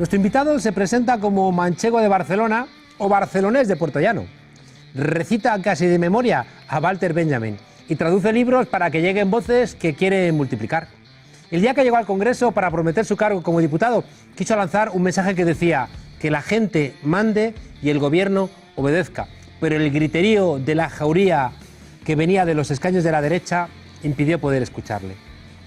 Nuestro invitado se presenta como manchego de Barcelona o barcelonés de Puertollano. Recita casi de memoria a Walter Benjamin y traduce libros para que lleguen voces que quieren multiplicar. El día que llegó al Congreso para prometer su cargo como diputado, quiso lanzar un mensaje que decía que la gente mande y el gobierno obedezca. Pero el griterío de la jauría que venía de los escaños de la derecha impidió poder escucharle.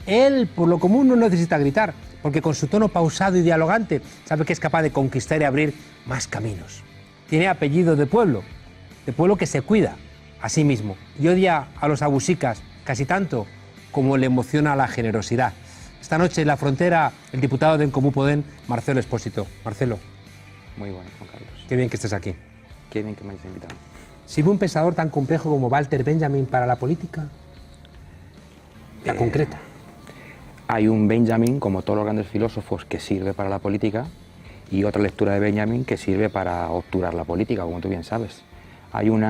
Él, por lo común, no necesita gritar, porque con su tono pausado y dialogante sabe que es capaz de conquistar y abrir más caminos. Tiene apellido de pueblo que se cuida a sí mismo y odia a los abusicas casi tanto como le emociona la generosidad. Esta noche en la frontera, el diputado de En Comú Podem, Marcelo Expósito. Marcelo. Muy bueno, Juan Carlos. Qué bien que estés aquí. Qué bien que me hayas invitado. ¿Sirve un pensador tan complejo como Walter Benjamin para la política? La concreta. Hay un Benjamin, como todos los grandes filósofos, que sirve para la política y otra lectura de Benjamin que sirve para obturar la política, como tú bien sabes. Hay un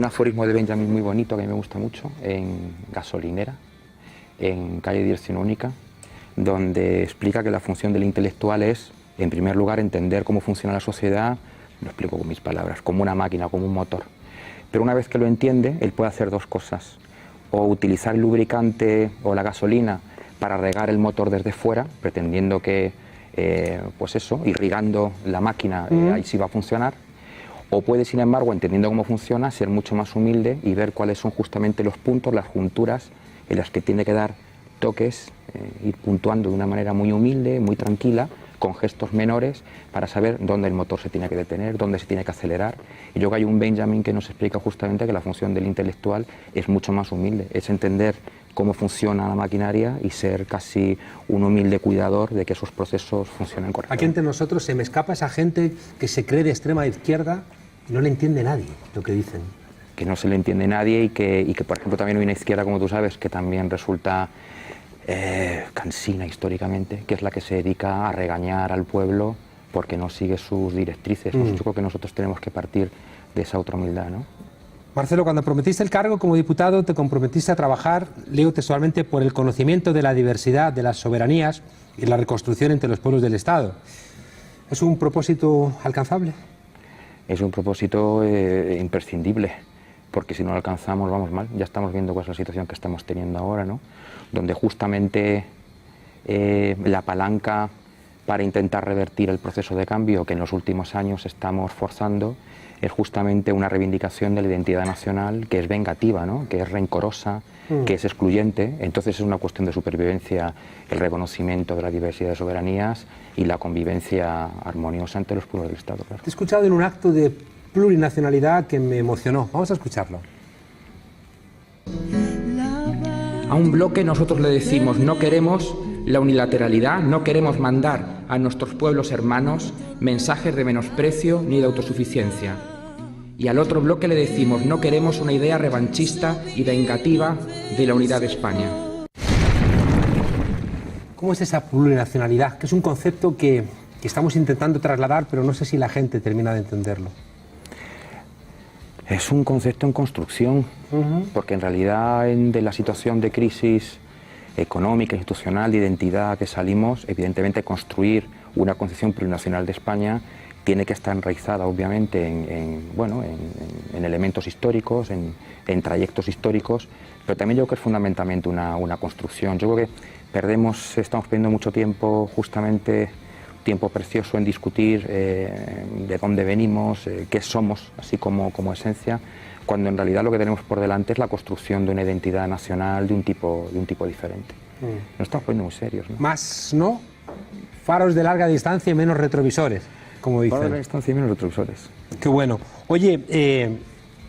aforismo de Benjamin muy bonito que a mí me gusta mucho, en Gasolinera, en Calle Dirección Única, donde explica que la función del intelectual es, en primer lugar, entender cómo funciona la sociedad, lo explico con mis palabras, como una máquina, como un motor. Pero una vez que lo entiende, él puede hacer dos cosas: o utilizar el lubricante o la gasolina para regar el motor desde fuera, pretendiendo que, pues eso, irrigando la máquina, ahí sí va a funcionar. O puede, sin embargo, entendiendo cómo funciona, ser mucho más humilde y ver cuáles son justamente los puntos, las junturas en las que tiene que dar toques, ir puntuando de una manera muy humilde, muy tranquila, con gestos menores, para saber dónde el motor se tiene que detener, dónde se tiene que acelerar. Y yo creo que hay un Benjamin que nos explica justamente que la función del intelectual es mucho más humilde, es entender cómo funciona la maquinaria y ser casi un humilde cuidador de que esos procesos funcionen correctamente. Aquí entre nosotros se me escapa esa gente que se cree de extrema izquierda y no le entiende nadie lo que dicen. Que no se le entiende nadie y que por ejemplo, también hay una izquierda, como tú sabes, que también resulta cansina históricamente, que es la que se dedica a regañar al pueblo porque no sigue sus directrices. Pues yo creo que nosotros tenemos que partir de esa otra humildad, ¿no? Marcelo, cuando prometiste el cargo como diputado, te comprometiste a trabajar, leo textualmente, por el conocimiento de la diversidad de las soberanías y la reconstrucción entre los pueblos del Estado. ¿Es un propósito alcanzable? Es un propósito imprescindible, porque si no lo alcanzamos vamos mal. Ya estamos viendo cuál es la situación que estamos teniendo ahora, ¿no? Donde justamente la palanca para intentar revertir el proceso de cambio que en los últimos años estamos forzando es justamente una reivindicación de la identidad nacional que es vengativa, ¿no? Que es rencorosa, que es excluyente. Entonces es una cuestión de supervivencia el reconocimiento de la diversidad de soberanías y la convivencia armoniosa entre los pueblos del Estado. Claro. Te he escuchado en un acto de plurinacionalidad que me emocionó. Vamos a escucharlo. A un bloque nosotros le decimos: no queremos la unilateralidad, no queremos mandar a nuestros pueblos hermanos mensajes de menosprecio ni de autosuficiencia. Y al otro bloque le decimos: no queremos una idea revanchista y vengativa de la unidad de España. ¿Cómo es esa plurinacionalidad? Que es un concepto que estamos intentando trasladar, pero no sé si la gente termina de entenderlo. Es un concepto en construcción, porque en realidad de la situación de crisis económica, institucional, de identidad que salimos, evidentemente construir una concepción plurinacional de España tiene que estar enraizada obviamente en elementos históricos, en trayectos históricos, pero también yo creo que es fundamentalmente una construcción. Yo creo que estamos perdiendo mucho tiempo, justamente tiempo precioso en discutir de dónde venimos, qué somos, así como esencia, cuando en realidad lo que tenemos por delante es la construcción de una identidad nacional de un tipo diferente. Nos estamos poniendo muy serios, ¿no? Más, ¿no? Faros de larga distancia y menos retrovisores, como dicen. Faros de larga distancia y menos retrovisores. Qué bueno. Oye,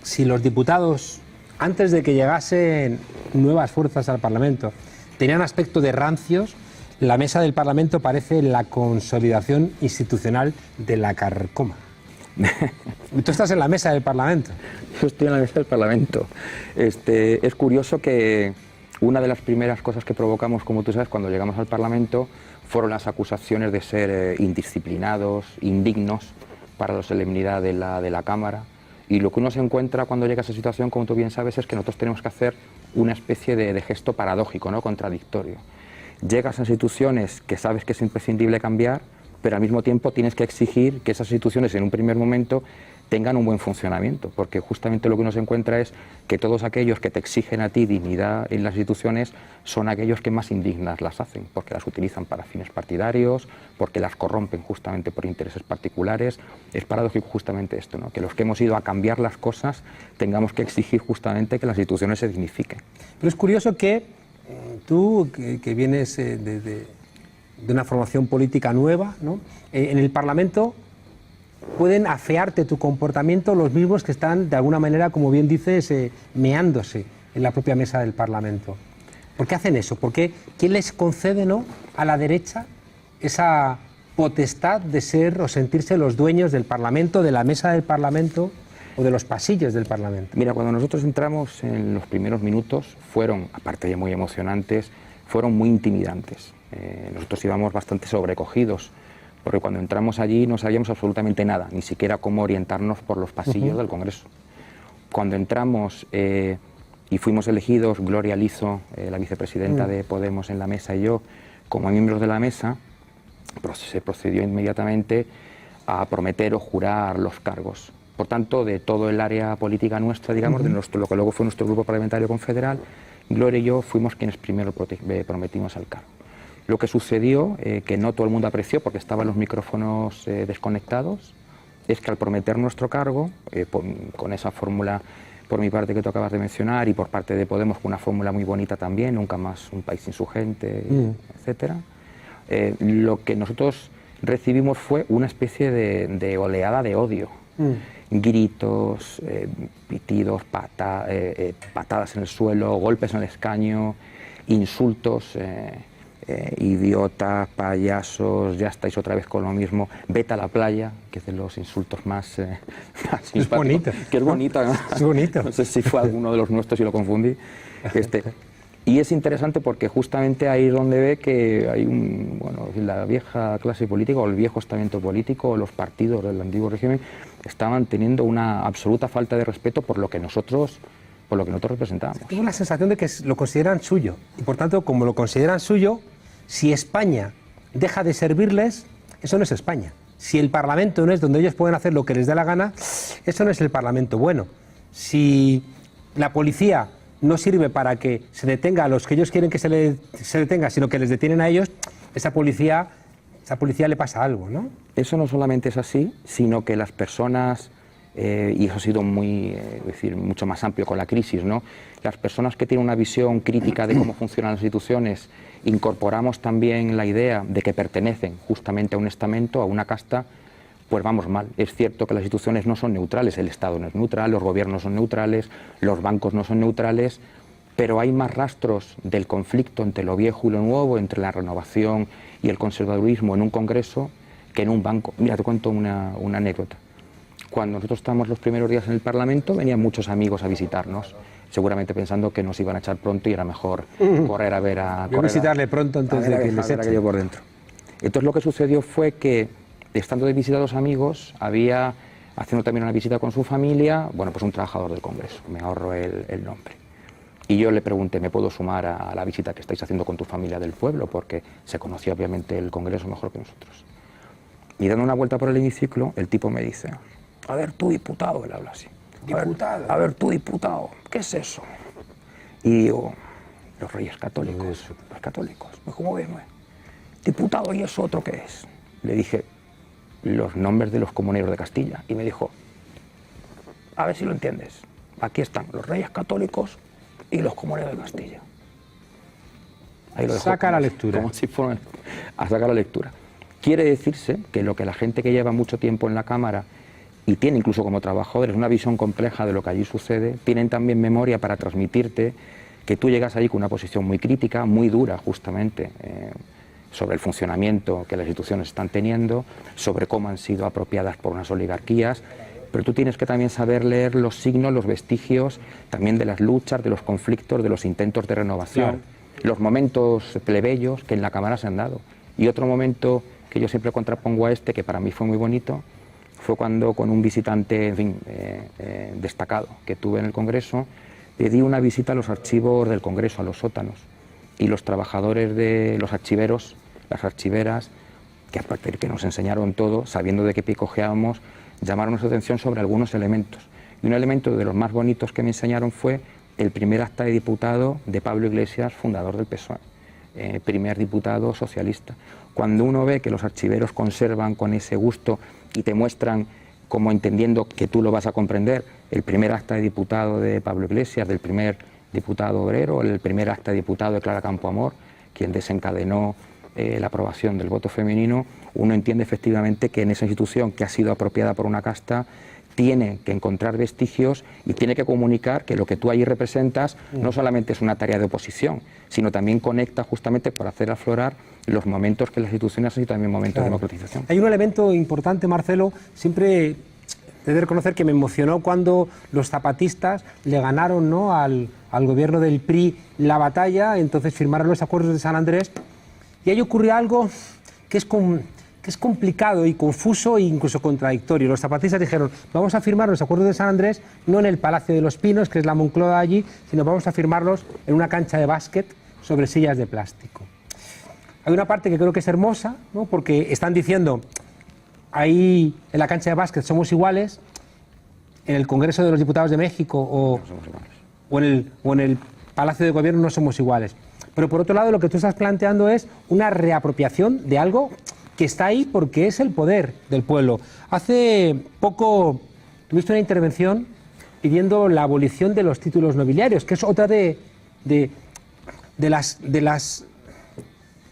si los diputados, antes de que llegasen nuevas fuerzas al Parlamento, tenían aspecto de rancios, la mesa del Parlamento parece la consolidación institucional de la carcoma. Tú estás en la mesa del Parlamento. Yo estoy en la mesa del Parlamento. Es curioso que una de las primeras cosas que provocamos, como tú sabes, cuando llegamos al Parlamento, fueron las acusaciones de ser indisciplinados, indignos para la solemnidad de la Cámara. Y lo que uno se encuentra cuando llega a esa situación, como tú bien sabes, es que nosotros tenemos que hacer una especie de gesto paradójico, ¿no? Contradictorio. Llegas a instituciones que sabes que es imprescindible cambiar, pero al mismo tiempo tienes que exigir que esas instituciones en un primer momento tengan un buen funcionamiento, porque justamente lo que uno se encuentra es que todos aquellos que te exigen a ti dignidad en las instituciones son aquellos que más indignas las hacen, porque las utilizan para fines partidarios, porque las corrompen justamente por intereses particulares. Es paradójico justamente esto, ¿no? Que los que hemos ido a cambiar las cosas tengamos que exigir justamente que las instituciones se dignifiquen. Pero es curioso que tú, que vienes de una formación política nueva, ¿no? En el Parlamento pueden afearte tu comportamiento los mismos que están, de alguna manera, como bien dices, meándose en la propia mesa del Parlamento. ¿Por qué hacen eso? ¿Por qué? ¿Quién les concede, ¿no?, a la derecha esa potestad de ser o sentirse los dueños del Parlamento, de la mesa del Parlamento o de los pasillos del Parlamento? Mira, cuando nosotros entramos en los primeros minutos fueron, aparte de muy emocionantes, fueron muy intimidantes. Nosotros íbamos bastante sobrecogidos, porque cuando entramos allí no sabíamos absolutamente nada, ni siquiera cómo orientarnos por los pasillos del Congreso. Cuando entramos y fuimos elegidos, Gloria Lizo, la vicepresidenta de Podemos en la mesa, y yo, como miembros de la mesa, se procedió inmediatamente a prometer o jurar los cargos. Por tanto, de todo el área política nuestra, digamos, de lo que luego fue nuestro grupo parlamentario confederal, Gloria y yo fuimos quienes primero prometimos al cargo. Lo que sucedió, que no todo el mundo apreció porque estaban los micrófonos desconectados, es que al prometer nuestro cargo, con esa fórmula por mi parte que tú acabas de mencionar y por parte de Podemos, con una fórmula muy bonita también, nunca más un país sin su gente, etcétera, lo que nosotros recibimos fue una especie de oleada de odio. Gritos, pitidos, patadas en el suelo, golpes en el escaño, insultos, idiotas, payasos, ya estáis otra vez con lo mismo, vete a la playa, que es de los insultos más es bonito. Que es bonita, ¿no? Es bonito. No sé si fue alguno de los nuestros y lo confundí. Y es interesante porque justamente ahí es donde ve que hay la vieja clase política o el viejo estamento político o los partidos del antiguo régimen estaban teniendo una absoluta falta de respeto por lo que nosotros representábamos. Tengo la sensación de que lo consideran suyo y por tanto, como lo consideran suyo, si España deja de servirles, eso no es España. Si el Parlamento no es donde ellos pueden hacer lo que les dé la gana, eso no es el Parlamento bueno. Si la policía no sirve para que se detenga a los que ellos quieren que se detenga, sino que les detienen a ellos, esa policía le pasa algo, ¿no? Eso no solamente es así, sino que las personas, y eso ha sido mucho más amplio con la crisis, ¿no? Las personas que tienen una visión crítica de cómo funcionan las instituciones, incorporamos también la idea de que pertenecen justamente a un estamento, a una casta, pues vamos mal. Es cierto que las instituciones no son neutrales, el Estado no es neutral, los gobiernos no son neutrales, los bancos no son neutrales, pero hay más rastros del conflicto entre lo viejo y lo nuevo, entre la renovación y el conservadurismo en un congreso que en un banco. Mira, te cuento una anécdota. Cuando nosotros estábamos los primeros días en el Parlamento, venían muchos amigos a visitarnos, seguramente pensando que nos iban a echar pronto y era mejor correr a ver a... Voy a visitarle pronto antes de que les echen. Aquello por dentro. Entonces lo que sucedió fue que, estando de visita a los amigos, había, haciendo también una visita con su familia, pues un trabajador del Congreso, me ahorro el nombre. Y yo le pregunté, ¿me puedo sumar a la visita que estáis haciendo con tu familia del pueblo? Porque se conocía obviamente el Congreso mejor que nosotros. Y dando una vuelta por el hemiciclo, el tipo me dice, a ver tú diputado, él habla así. ¿Diputado? A ver tú diputado, ¿qué es eso? Y digo, los Reyes Católicos, los católicos. ¿Cómo ves? Diputado, ¿y eso otro qué es? Le dije, los nombres de los comuneros de Castilla. Y me dijo, a ver si lo entiendes. Aquí están los Reyes Católicos y los comuneros de Castilla. Ahí lo dejo. Saca la lectura. Como si fuera a sacar la lectura. Quiere decirse que lo que la gente que lleva mucho tiempo en la Cámara y tiene incluso como trabajadores una visión compleja de lo que allí sucede, tienen también memoria para transmitirte que tú llegas allí con una posición muy crítica, muy dura justamente, sobre el funcionamiento que las instituciones están teniendo, sobre cómo han sido apropiadas por unas oligarquías, pero tú tienes que también saber leer los signos, los vestigios, también de las luchas, de los conflictos, de los intentos de renovación, los momentos plebeyos que en la Cámara se han dado. Y otro momento que yo siempre contrapongo a este, que para mí fue muy bonito, fue cuando con un visitante destacado que tuve en el Congreso, pedí una visita a los archivos del Congreso, a los sótanos, y los trabajadores de los archiveros, las archiveras, que aparte de que nos enseñaron todo, sabiendo de qué pie cojeábamos, llamaron nuestra atención sobre algunos elementos. Y un elemento de los más bonitos que me enseñaron fue el primer acta de diputado de Pablo Iglesias, fundador del PSOE, primer diputado socialista. Cuando uno ve que los archiveros conservan con ese gusto y te muestran, como entendiendo que tú lo vas a comprender, el primer acta de diputado de Pablo Iglesias, del primer diputado obrero, el primer acta de diputado de Clara Campoamor, quien desencadenó la aprobación del voto femenino, uno entiende efectivamente que en esa institución que ha sido apropiada por una casta tiene que encontrar vestigios y tiene que comunicar que lo que tú allí representas no solamente es una tarea de oposición, sino también conecta justamente por hacer aflorar los momentos que las instituciones y también momentos de democratización. Hay un elemento importante, Marcelo, siempre he de reconocer que me emocionó cuando los zapatistas le ganaron, ¿no?, al gobierno del PRI la batalla, entonces firmaron los acuerdos de San Andrés y ahí ocurrió algo que es complicado y confuso e incluso contradictorio. Los zapatistas dijeron, vamos a firmar los acuerdos de San Andrés no en el Palacio de los Pinos, que es la Moncloa allí, sino vamos a firmarlos en una cancha de básquet sobre sillas de plástico. Hay una parte que creo que es hermosa, ¿no?, porque están diciendo, ahí en la cancha de básquet somos iguales, en el Congreso de los Diputados de México o en el Palacio de Gobierno no somos iguales. Pero por otro lado, lo que tú estás planteando es una reapropiación de algo que está ahí porque es el poder del pueblo. Hace poco tuviste una intervención pidiendo la abolición de los títulos nobiliarios, que es otra de las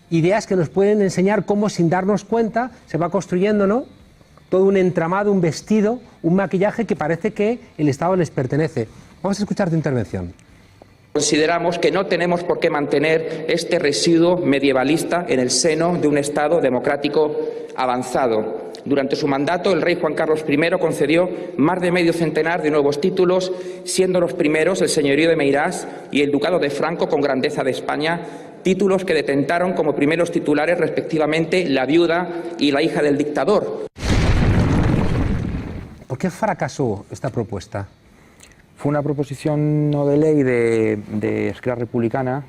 ideas que nos pueden enseñar cómo, sin darnos cuenta, se va construyendo, ¿no?, todo un entramado, un vestido, un maquillaje que parece que el Estado les pertenece. Vamos a escuchar tu intervención. Consideramos que no tenemos por qué mantener este residuo medievalista en el seno de un Estado democrático avanzado. Durante su mandato, el rey Juan Carlos I concedió más de medio centenar de nuevos títulos, siendo los primeros el señorío de Meirás y el ducado de Franco con grandeza de España, títulos que detentaron como primeros titulares respectivamente la viuda y la hija del dictador. ¿Por qué fracasó esta propuesta? Fue una proposición no de ley de Esquerra Republicana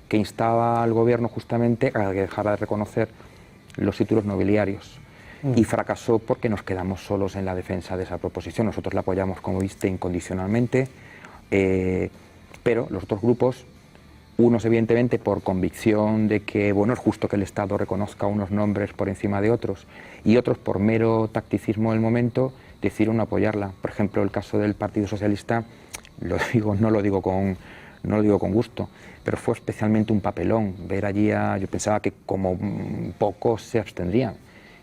que instaba al gobierno justamente a que dejara de reconocer los títulos nobiliarios. Y fracasó porque nos quedamos solos en la defensa de esa proposición. Nosotros la apoyamos, como viste, incondicionalmente, pero los otros grupos, unos evidentemente por convicción de que bueno, es justo que el Estado reconozca unos nombres por encima de otros, y otros por mero tacticismo del momento, decidieron apoyarla. Por ejemplo, el caso del Partido Socialista, no lo digo con gusto, pero fue especialmente un papelón ver allí yo pensaba que como pocos se abstendrían.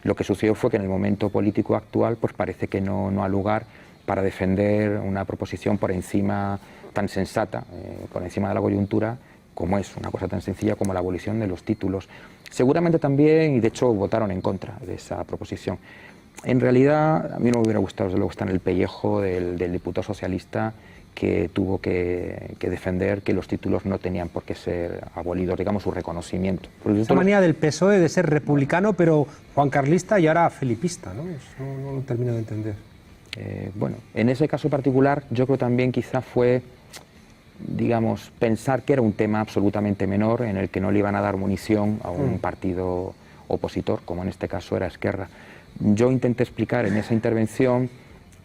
Lo que sucedió fue que en el momento político actual pues parece que no ha lugar para defender una proposición por encima tan sensata, por encima de la coyuntura, como es una cosa tan sencilla como la abolición de los títulos. Seguramente también, y de hecho votaron en contra de esa proposición. En realidad, a mí no me hubiera gustado, desde luego, estar en el pellejo del diputado socialista que tuvo que defender que los títulos no tenían por qué ser abolidos, digamos, su reconocimiento. Esa manía del PSOE de ser republicano, pero juancarlista y ahora felipista, ¿no? Eso no lo termino de entender. Bueno, en ese caso particular, yo creo también quizá fue, digamos, pensar que era un tema absolutamente menor en el que no le iban a dar munición a un partido opositor, como en este caso era Esquerra. Yo intenté explicar en esa intervención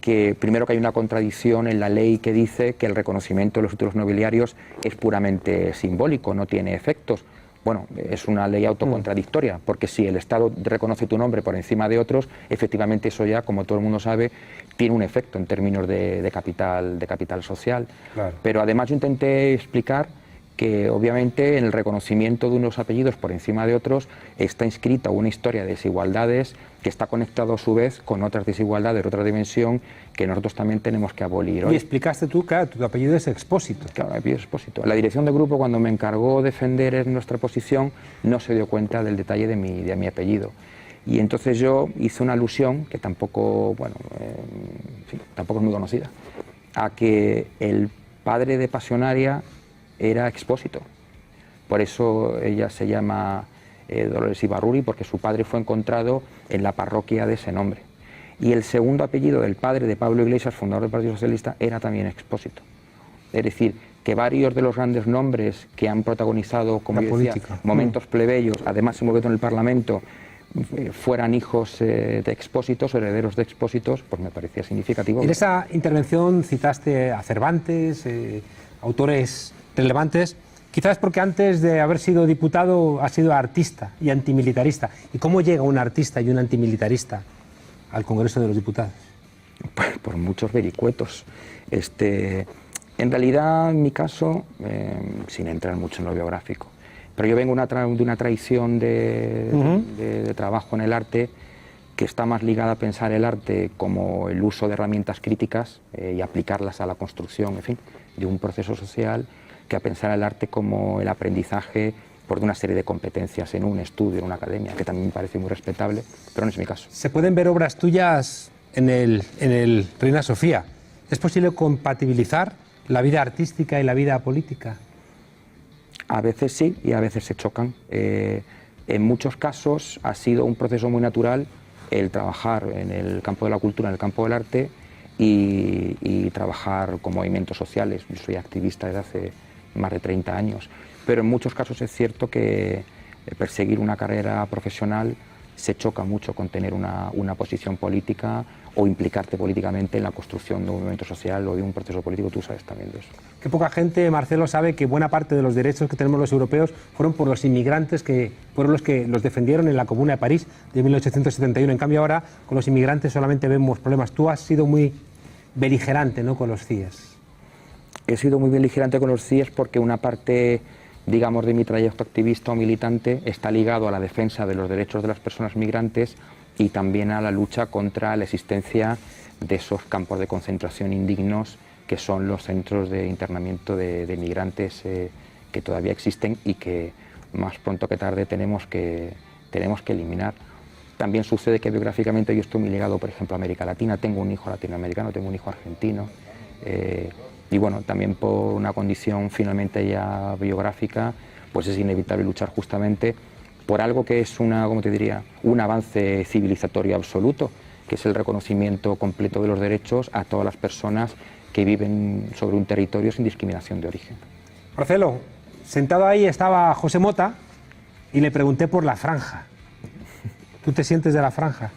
que primero que hay una contradicción en la ley que dice que el reconocimiento de los títulos nobiliarios es puramente simbólico, no tiene efectos. Bueno, es una ley autocontradictoria, porque si el Estado reconoce tu nombre por encima de otros, efectivamente eso ya, como todo el mundo sabe, tiene un efecto en términos de capital social. Claro. Pero además yo intenté explicar que obviamente en el reconocimiento de unos apellidos por encima de otros está inscrita una historia de desigualdades que está conectado a su vez con otras desigualdades de otra dimensión que nosotros también tenemos que abolir. Y explicaste tú, claro, tu apellido es Expósito. Claro, mi apellido es Expósito. La dirección de grupo, cuando me encargó defender nuestra posición, no se dio cuenta del detalle de mi apellido. Y entonces yo hice una alusión, que tampoco, bueno, tampoco es muy conocida, a que el padre de Pasionaria era Expósito. Por eso ella se llama Dolores Ibarruri, porque su padre fue encontrado en la parroquia de ese nombre. Y el segundo apellido del padre de Pablo Iglesias, fundador del Partido Socialista, era también Expósito. Es decir, que varios de los grandes nombres que han protagonizado, como yo decía, momentos plebeyos, además se movió en el Parlamento, fueran hijos de expósitos o herederos de expósitos, pues me parecía significativo. En esa intervención citaste a Cervantes, autores relevantes, quizás porque antes de haber sido diputado ha sido artista y antimilitarista. ¿Y cómo llega un artista y un antimilitarista al Congreso de los Diputados? Por muchos vericuetos. En realidad, en mi caso, sin entrar mucho en lo biográfico, pero yo vengo de una tradición de trabajo en el arte que está más ligada a pensar el arte como el uso de herramientas críticas y aplicarlas a la construcción, en fin, de un proceso social, que a pensar el arte como el aprendizaje por una serie de competencias en un estudio, en una academia, que también me parece muy respetable, pero no es mi caso. Se pueden ver obras tuyas en el Reina Sofía. ¿Es posible compatibilizar la vida artística y la vida política? A veces sí y a veces se chocan. En muchos casos ha sido un proceso muy natural el trabajar en el campo de la cultura, en el campo del arte y trabajar con movimientos sociales. Yo soy activista desde hace más de 30 años, pero en muchos casos es cierto que perseguir una carrera profesional se choca mucho con tener una posición política o implicarte políticamente en la construcción de un movimiento social o de un proceso político. Tú sabes también de eso. Qué poca gente, Marcelo, sabe que buena parte de los derechos que tenemos los europeos fueron por los inmigrantes que fueron los que los defendieron en la Comuna de París de 1871. En cambio ahora con los inmigrantes solamente vemos problemas. Tú has sido muy beligerante, ¿no?, con los CIES. He sido muy beligerante con los CIES porque una parte, digamos, de mi trayecto activista o militante está ligado a la defensa de los derechos de las personas migrantes y también a la lucha contra la existencia de esos campos de concentración indignos que son los centros de internamiento de migrantes que todavía existen y que más pronto que tarde tenemos que eliminar. También sucede que biográficamente yo estoy muy ligado, por ejemplo, a América Latina. Tengo un hijo latinoamericano, tengo un hijo argentino. Y bueno, también por una condición finalmente ya biográfica, pues es inevitable luchar justamente por algo que es ¿cómo te diría?, un avance civilizatorio absoluto, que es el reconocimiento completo de los derechos a todas las personas que viven sobre un territorio sin discriminación de origen. Marcelo, sentado ahí estaba José Mota y le pregunté por la franja. ¿Tú te sientes de la franja?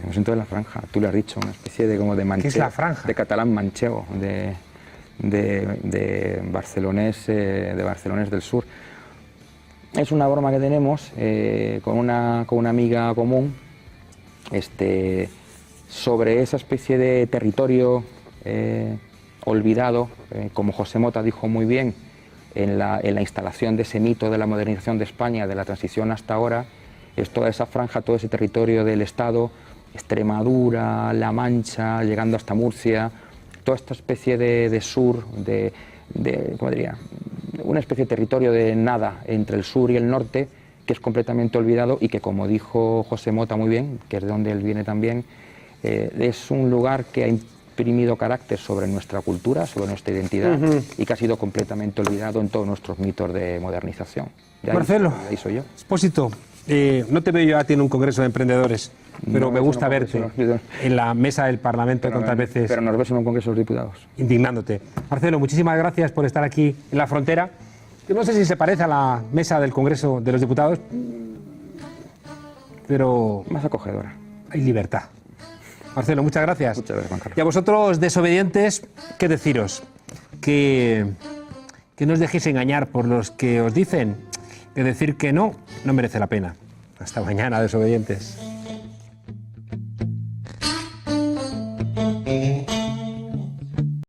Me siento de la franja, tú lo has dicho, una especie de como de manchego. ¿Qué es la franja? De catalán manchego, de barcelonés del sur. Es una broma que tenemos con una amiga común sobre esa especie de territorio olvidado, como José Mota dijo muy bien, en la instalación de ese mito de la modernización de España, de la transición hasta ahora, es toda esa franja, todo ese territorio del Estado, Extremadura, La Mancha, llegando hasta Murcia, toda esta especie de sur, ¿cómo diría?, una especie de territorio de nada entre el sur y el norte, que es completamente olvidado y que, como dijo José Mota muy bien, que es de donde él viene también, es un lugar que ha imprimido carácter sobre nuestra cultura, sobre nuestra identidad, y que ha sido completamente olvidado en todos nuestros mitos de modernización. Marcelo, ahí soy yo. Expósito, no te veo yo a ti en un congreso de emprendedores, pero me gusta verte en la mesa del Parlamento tantas veces. Pero nos ves en un congreso de los diputados. Indignándote. Marcelo, muchísimas gracias por estar aquí en la frontera. Yo no sé si se parece a la mesa del Congreso de los Diputados, pero más acogedora. Hay libertad. Marcelo, muchas gracias. Muchas gracias, Juan Carlos. Y a vosotros, desobedientes, ¿qué deciros? Que no os dejéis engañar por los que os dicen que decir que no merece la pena. Hasta mañana, desobedientes.